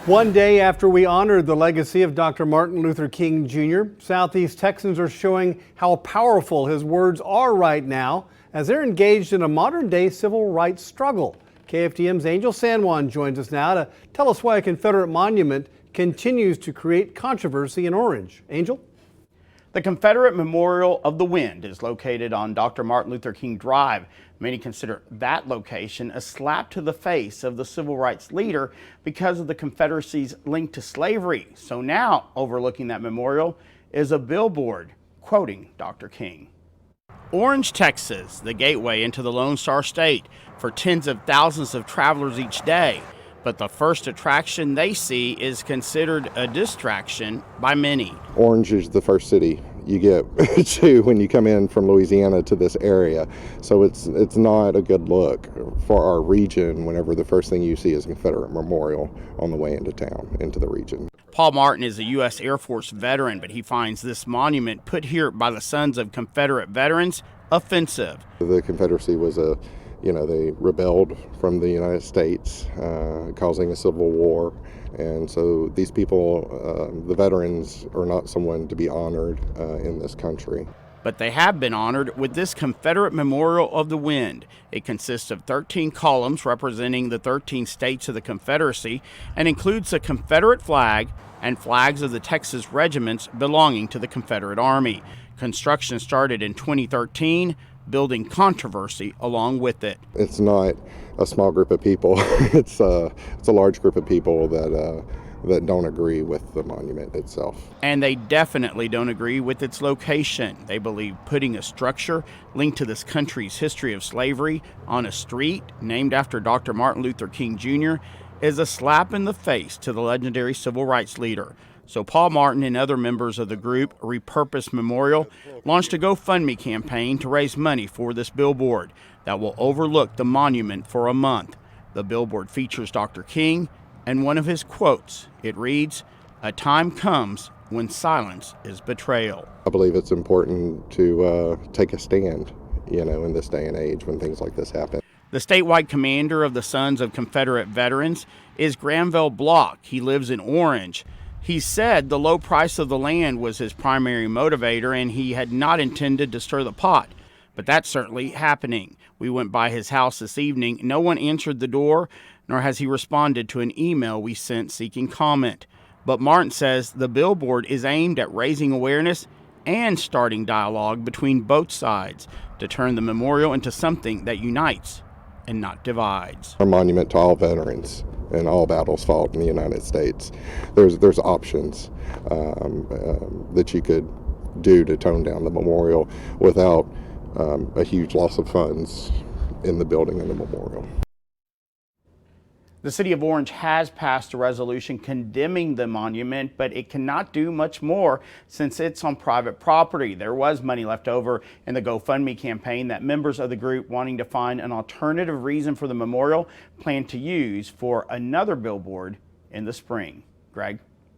One day after we honored the legacy of Dr. Martin Luther King Jr., Southeast Texans are showing how powerful his words are right now as they're engaged in a modern-day civil rights struggle. KFDM's Angel San Juan joins us now to tell us why a Confederate monument continues to create controversy in Orange. Angel? The Confederate Memorial of the Wind is located on Dr. Martin Luther King Drive. Many consider that location a slap to the face of the civil rights leader because of the Confederacy's link to slavery. So now, overlooking that memorial is a billboard quoting Dr. King. Orange, Texas, the gateway into the Lone Star State for tens of thousands of travelers each day. But the first attraction they see is considered a distraction by many. Orange is the first city you get to when you come in from Louisiana to this area. So it's not a good look for our region whenever the first thing you see is a Confederate memorial on the way into town, into the region. Paul Martin is a U.S. Air Force veteran, but he finds this monument put here by the sons of Confederate veterans offensive. The Confederacy was they rebelled from the United States, causing a civil war. And so these people, the veterans, are not someone to be honored in this country. But they have been honored with this Confederate Memorial of the Wind. It consists of 13 columns representing the 13 states of the Confederacy and includes a Confederate flag and flags of the Texas regiments belonging to the Confederate Army. Construction started in 2013, building controversy along with it. It's not a small group of people. It's a large group of people that don't agree with the monument itself. And they definitely don't agree with its location. They believe putting a structure linked to this country's history of slavery on a street named after Dr. Martin Luther King Jr. is a slap in the face to the legendary civil rights leader. So Paul Martin and other members of the group Repurpose Memorial launched a GoFundMe campaign to raise money for this billboard that will overlook the monument for a month. The billboard features Dr. King and one of his quotes. It reads, "A time comes when silence is betrayal." I believe it's important to take a stand, in this day and age when things like this happen. The statewide commander of the Sons of Confederate Veterans is Granville Block. He lives in Orange. He said the low price of the land was his primary motivator and he had not intended to stir the pot. But that's certainly happening. We went by his house this evening. No one answered the door, nor has he responded to an email we sent seeking comment. But Martin says the billboard is aimed at raising awareness and starting dialogue between both sides to turn the memorial into something that unites and not divides. A monument to all veterans and all battles fought in the United States. There's options that you could do to tone down the memorial without a huge loss of funds in the building of the memorial. The city of Orange has passed a resolution condemning the monument, but it cannot do much more since it's on private property. There was money left over in the GoFundMe campaign that members of the group wanting to find an alternative reason for the memorial plan to use for another billboard in the spring. Greg?